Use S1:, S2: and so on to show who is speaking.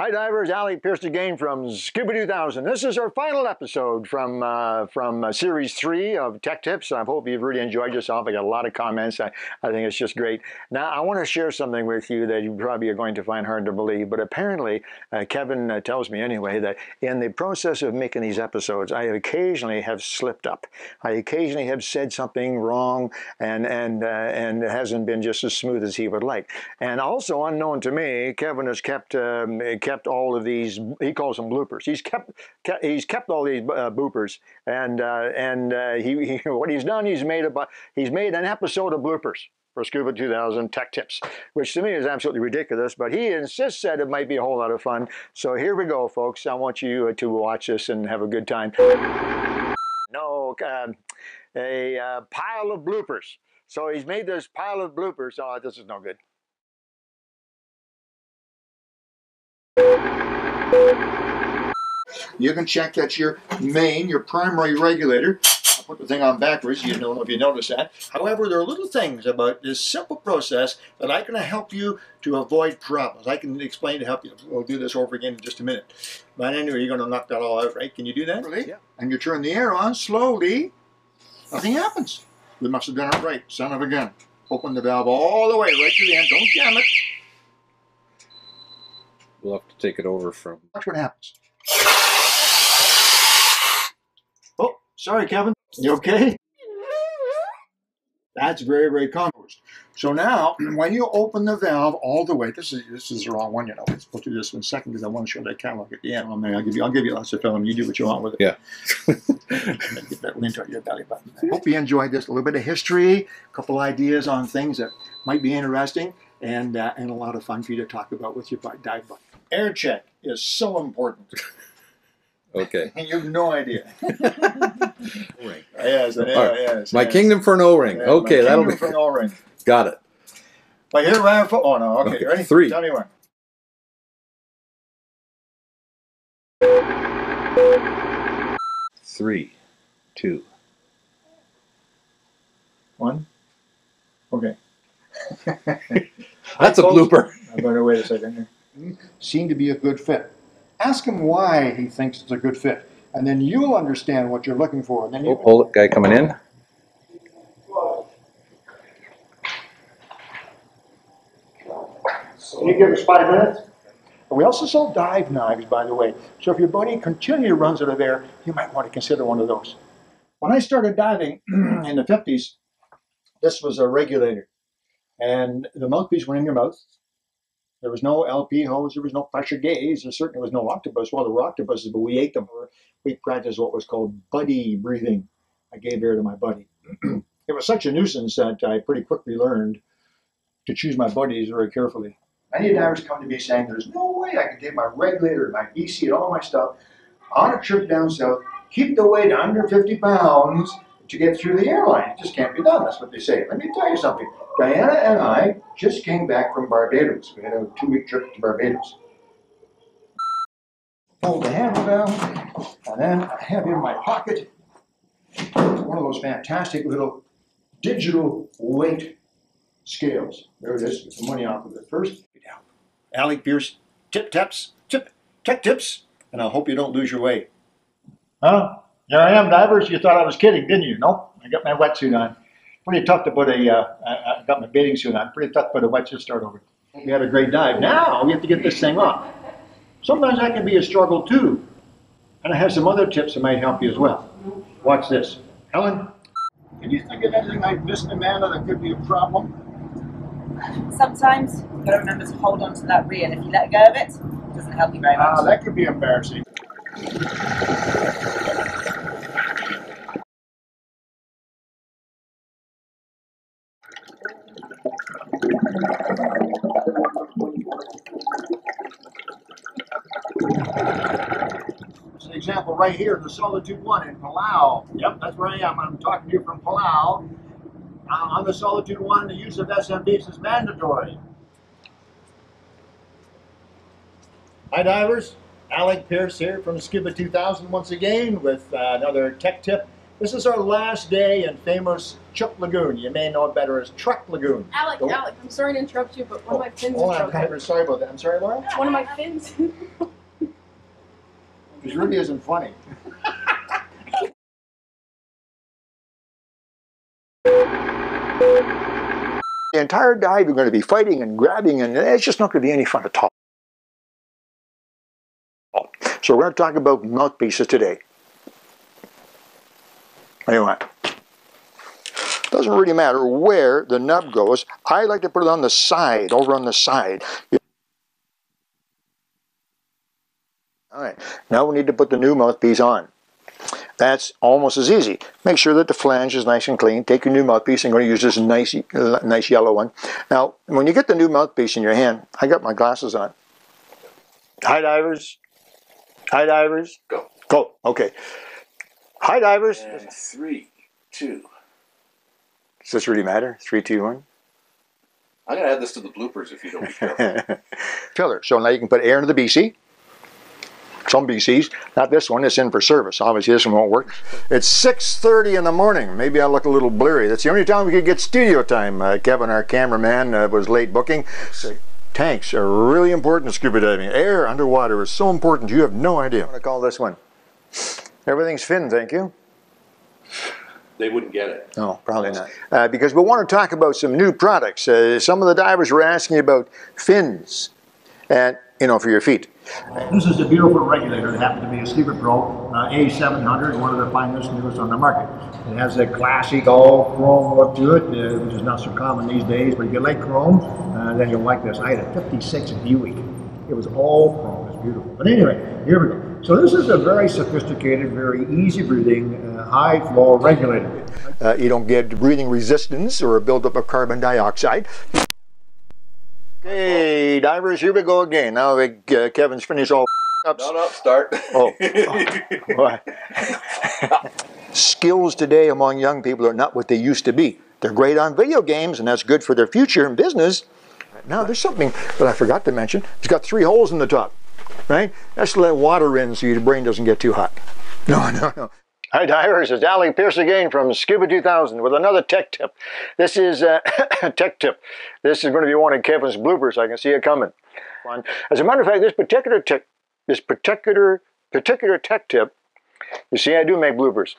S1: Hi divers, Alec, Peirce again from Scuba 2000. This is our final episode from Series 3 of Tech Tips. I hope you've really enjoyed yourself. I got a lot of comments. I think it's just great. Now, I want to share something with you that you probably are going to find hard to believe, but apparently, Kevin tells me anyway, that in the process of making these episodes, I occasionally have slipped up. I occasionally have said something wrong, and it hasn't been just as smooth as he would like. And also, unknown to me, Kevin has kept all of these, he calls them bloopers. He's kept all these bloopers, and what he's done, he's made an episode of bloopers for Scuba 2000 Tech Tips, which to me is absolutely ridiculous, but he insists that it might be a whole lot of fun. So here we go, folks. I want you to watch this and have a good time. No, a pile of bloopers. So he's made this pile of bloopers. Oh, this is no good.
S2: You can check that your primary regulator. I'll put the thing on backwards, you know, if you notice that. However, there are little things about this simple process that I can help you to avoid problems. I can explain to help you. We'll do this over again in just a minute. But anyway, you're going to knock that all out, right? Can you do that?
S1: Really? Yeah.
S2: And you turn the air on slowly. Nothing happens. We must have done it right, son of a gun. Open the valve all the way right to the end. Don't jam it.
S3: We'll have to take it over from...
S2: Watch what happens. Oh, sorry, Kevin. You okay? That's very, very composed. So now, when you open the valve all the way, this is the wrong one, you know. We'll do this in a second because I want to show that catalog at the end. I'll give you lots of film. You do what you want with it.
S3: Yeah.
S2: Get that lint out your belly button. I hope you enjoyed this. A little bit of history, a couple ideas on things that might be interesting, and a lot of fun for you to talk about with your dive buddy. Air check is so important.
S3: Okay.
S2: You have no idea.
S3: O-ring.
S2: Yes, yes.
S3: My kingdom for an O-ring.
S2: Yeah,
S3: okay, that'll be...
S2: for an O-ring.
S3: Got it.
S2: But here I have... Oh, no. Okay, ready?
S3: 3.
S2: Tell me when.
S3: 3, 2.
S2: 1. Okay.
S3: That's a blooper.
S2: I better wait a second here. Seem to be a good fit. Ask him why he thinks it's a good fit, and then you'll understand what you're looking for. And then you
S3: Hold it, guy coming in.
S2: Can you give us 5 minutes? We also sell dive knives, by the way. So if your buddy continually runs out of air, you might want to consider one of those. When I started diving in the 50s, this was a regulator. And the mouthpiece went in your mouth. There was no LP hose, there was no pressure gauge, there certainly was no octopus. Well, there were octopuses, but we ate them. We practiced what was called buddy breathing. I gave air to my buddy. It was such a nuisance that I pretty quickly learned to choose my buddies very carefully. Many divers come to me saying, there's no way I can take my regulator, my EC, and all my stuff on a trip down south, keep the weight under 50 pounds to get through the airline. It just can't be done. That's what they say. Let me tell you something. Diana and I just came back from Barbados. We had a 2-week trip to Barbados. Hold the handle down, and then I have in my pocket one of those fantastic little digital weight scales. There it is. Get the money off of it first. Alec, Peirce, Tech Tips, and I hope you don't lose your way. Huh? Here I am, divers. You thought I was kidding, didn't you? Nope. I got my wetsuit on. Pretty tough to put I got my bathing suit on. Pretty tough to put a wetsuit start over. We had a great dive. Now we have to get this thing off. Sometimes that can be a struggle too. And I have some other tips that might help you as well. Watch this. Helen, can you think of anything I missed, Amanda, that could be a problem?
S4: Sometimes you've got to remember to hold on to that reel. If you let go of it, it doesn't help you very much.
S2: That could be embarrassing. It's an example right here in the Solitude 1 in Palau. Yep, that's where I am. I'm talking to you from Palau. On the Solitude 1, the use of SMBs is mandatory. Hi divers, Alec, Peirce here from Scuba 2000 once again with another tech tip This is our last day in famous Chuck Lagoon. You may know it better as Truck Lagoon.
S5: Alec, Alec, I'm sorry to interrupt you, but one of my fins is
S2: I'm
S5: broken.
S2: kind of sorry about that. I'm sorry, Laura?
S5: One of my fins.
S2: This really isn't funny.
S1: The entire dive you're going to be fighting and grabbing, and it's just not going to be any fun at all. So we're going to talk about mouthpieces today. Anyway, doesn't really matter where the nub goes. I like to put it on the side, over on the side. All right, now we need to put the new mouthpiece on. That's almost as easy. Make sure that the flange is nice and clean. Take your new mouthpiece. I'm going to use this nice yellow one. Now, when you get the new mouthpiece in your hand, I got my glasses on. Hi, divers. Hi, divers.
S3: Go.
S1: Go. Okay. Hi, divers.
S3: And 3, 2.
S1: Does this really matter? 3, 2, 1.
S3: I'm going to add this to the bloopers if you don't be careful.
S1: Filler. So now you can put air into the BC. Some BCs, not this one, it's in for service. Obviously this one won't work. It's 6:30 in the morning. Maybe I look a little blurry. That's the only time we could get studio time. Kevin, our cameraman, was late booking. So, tanks are really important in scuba diving. Air underwater is so important, you have no idea. I'm going to call this one. Everything's fin, thank you.
S3: They wouldn't get it.
S1: No, probably not. Because we want to talk about some new products. Some of the divers were asking about fins, and for your feet.
S2: This is a beautiful regulator. It happened to be a Scuba Pro A700, one of the finest, newest on the market. It has a classic all chrome look to it, which is not so common these days, but if you like chrome, then you'll like this. I had a 56 Buick. It was all chrome. It's beautiful. But anyway, here we go. So this is a very sophisticated, very easy breathing, high flow regulator.
S1: You don't get breathing resistance or a buildup of carbon dioxide. Okay, divers, here we go again. Now Kevin's finished all up.
S3: No, start.
S1: Oh. Skills today among young people are not what they used to be. They're great on video games, and that's good for their future in business. Now, there's something that I forgot to mention. It's got 3 holes in the top, right? That's to let water in so your brain doesn't get too hot. No. Hi divers, it's Alec Peirce again from Scuba 2000 with another tech tip. This is a tech tip. This is going to be one of Kevin's bloopers. I can see it coming. As a matter of fact, this particular tech tip, you see I do make bloopers.